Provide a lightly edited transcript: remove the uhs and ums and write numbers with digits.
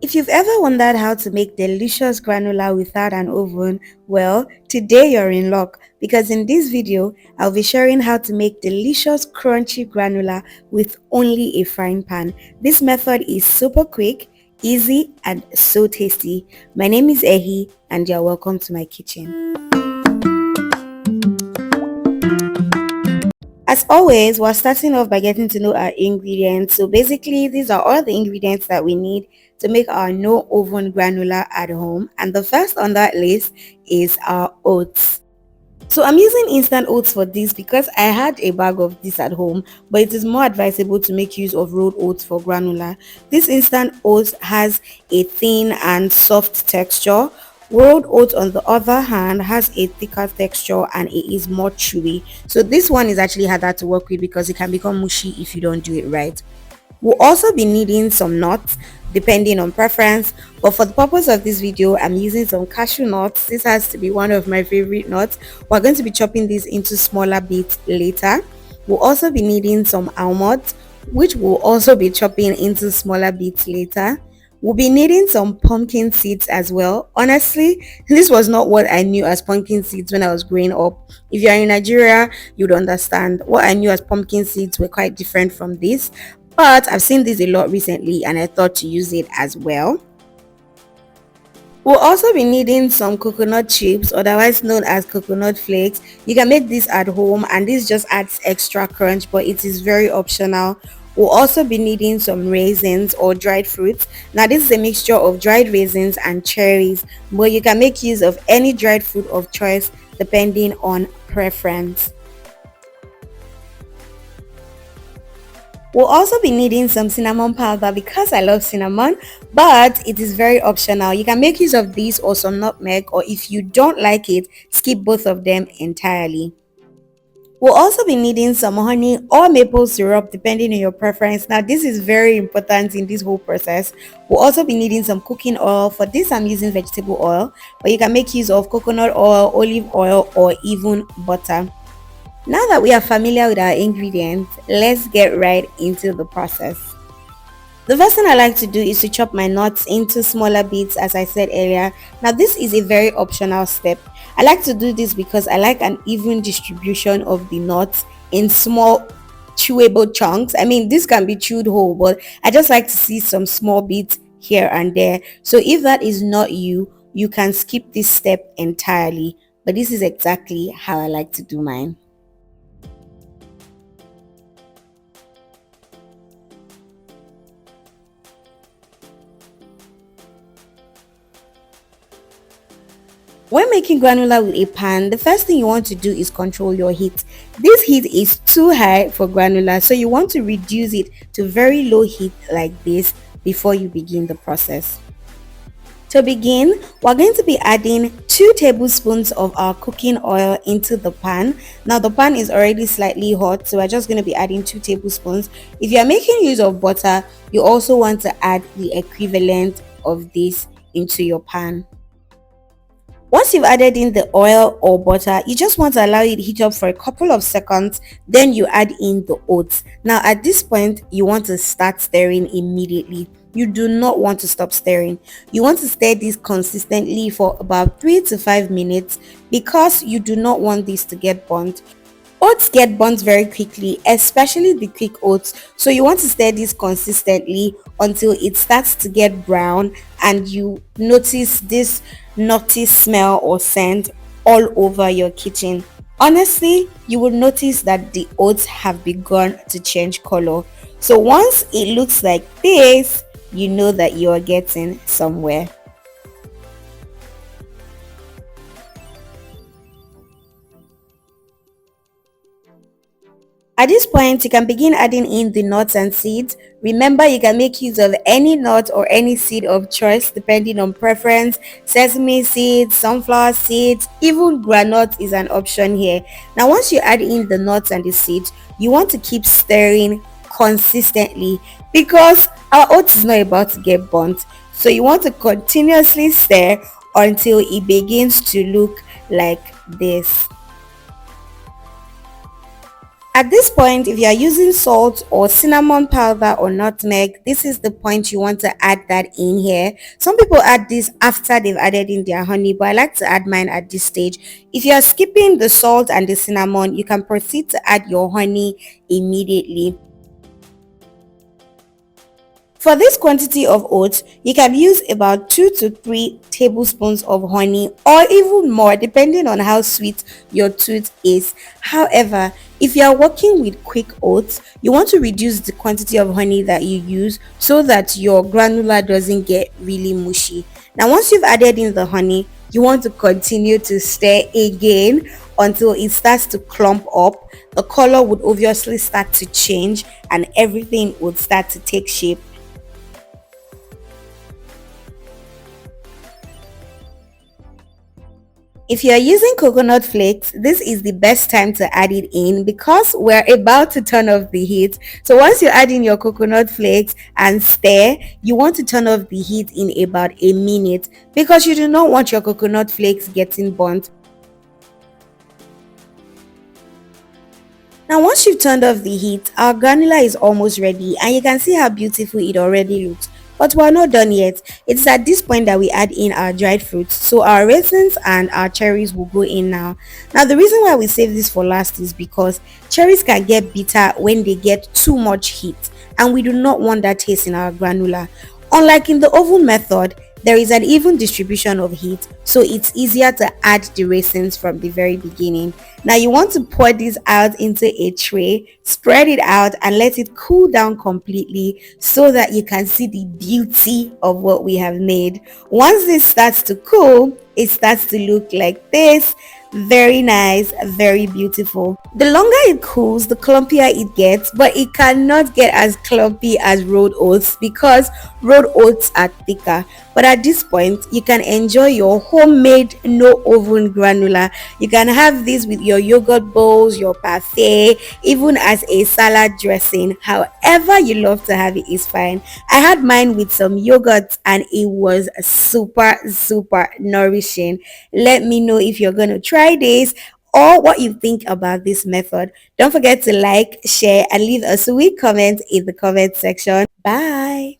If you've ever wondered how to make delicious granola without an oven, well, today you're in luck because in this video, I'll be sharing how to make delicious crunchy granola with only a frying pan. This method is super quick, easy, and so tasty. My name is Ehi and you're welcome to my kitchen. As always, we're starting off by getting to know our ingredients. So basically, these are all the ingredients that we need to make our no oven granola at home. And the first on that list is our oats. So I'm using instant oats for this because I had a bag of this at home, but it is more advisable to make use of rolled oats for granola. This instant oats has a thin and soft texture. Rolled oats on the other hand has a thicker texture and it is more chewy. So this one is actually harder to work with because it can become mushy if you don't do it right. We'll also be needing some nuts depending on preference, but for the purpose of this video I'm using some cashew nuts. This has to be one of my favorite nuts. We're going to be chopping these into smaller bits later. We'll also be needing some almonds, which we'll also be chopping into smaller bits later. We'll be needing some pumpkin seeds as well. Honestly, this was not what I knew as pumpkin seeds when I was growing up. If you're in Nigeria, you'd understand. What I knew as pumpkin seeds were quite different from this. But I've seen this a lot recently and I thought to use it as well. We'll also be needing some coconut chips, otherwise known as coconut flakes. You can make this at home and this just adds extra crunch, but it is very optional. We'll also be needing some raisins or dried fruits. Now this is a mixture of dried raisins and cherries, but you can make use of any dried fruit of choice depending on preference. We'll also be needing some cinnamon powder because I love cinnamon, but it is very optional. You can make use of this or some nutmeg, or if you don't like it, skip both of them entirely. We'll also be needing some honey or maple syrup depending on your preference. Now this is very important in this whole process. We'll also be needing some cooking oil. For this I'm using vegetable oil, but you can make use of coconut oil, olive oil, or even butter. Now that we are familiar with our ingredients, let's get right into the process. The first thing I like to do is to chop my nuts into smaller bits, as I said earlier. Now this is a very optional step. I like to do this because I like an even distribution of the nuts in small chewable chunks. I mean, this can be chewed whole, but I just like to see some small bits here and there. So if that is not you, you can skip this step entirely. But this is exactly how I like to do mine. When making granola with a pan, the first thing you want to do is control your heat. This heat is too high for granola, so you want to reduce it to very low heat like this before you begin the process. To begin, we're going to be adding 2 tablespoons of our cooking oil into the pan. Now the pan is already slightly hot, so we're just going to be adding 2 tablespoons. If you're making use of butter, you also want to add the equivalent of this into your pan. Once you've added in the oil or butter, you just want to allow it to heat up for a couple of seconds, then you add in the oats. Now at this point, you want to start stirring immediately. You do not want to stop stirring. You want to stir this consistently for about 3 to 5 minutes because you do not want this to get burnt. Oats get burnt very quickly, especially the quick oats, so you want to stir this consistently until it starts to get brown and you notice this nutty smell or scent all over your kitchen. Honestly, you will notice that the oats have begun to change color. So once it looks like this, you know that you are getting somewhere. At this point, you can begin adding in the nuts and seeds. Remember, you can make use of any nut or any seed of choice depending on preference. Sesame seeds, sunflower seeds, even granite is an option here. Now, once you add in the nuts and the seeds, you want to keep stirring consistently because our oats is not about to get burnt. So you want to continuously stir until it begins to look like this. At this point, if you are using salt or cinnamon powder or nutmeg, this is the point you want to add that in here. Some people add this after they've added in their honey, but I like to add mine at this stage. If you are skipping the salt and the cinnamon, you can proceed to add your honey immediately. For this quantity of oats, you can use about 2 to 3 tablespoons of honey or even more depending on how sweet your tooth is. However, if you are working with quick oats, you want to reduce the quantity of honey that you use so that your granula doesn't get really mushy. Now, once you've added in the honey, you want to continue to stir again until it starts to clump up. The color would obviously start to change and everything would start to take shape. If you are using coconut flakes, this is the best time to add it in because we're about to turn off the heat. So once you add in your coconut flakes and stir, you want to turn off the heat in about a minute because you do not want your coconut flakes getting burnt. Now once you've turned off the heat, our granula is almost ready and you can see how beautiful it already looks. But we're not done yet. It's at this point that we add in our dried fruits. So our raisins and our cherries will go in now. Now the reason why we save this for last is because cherries can get bitter when they get too much heat and we do not want that taste in our granula. Unlike in the oven method, there is an even distribution of heat, so it's easier to add the raisins from the very beginning. Now you want to pour this out into a tray, spread it out and let it cool down completely so that you can see the beauty of what we have made. Once this starts to cool, it starts to look like this. Very nice, very beautiful. The longer it cools, the clumpier it gets, but it cannot get as clumpy as rolled oats because rolled oats are thicker. But at this point, you can enjoy your homemade no oven granula. You can have this with your yogurt bowls, your parfait, even as a salad dressing. However you love to have it is fine. I had mine with some yogurt and it was super nourishing. Let me know if you're going to try this or what you think about this method. Don't forget to like, share and leave a sweet comment in the comment section. Bye.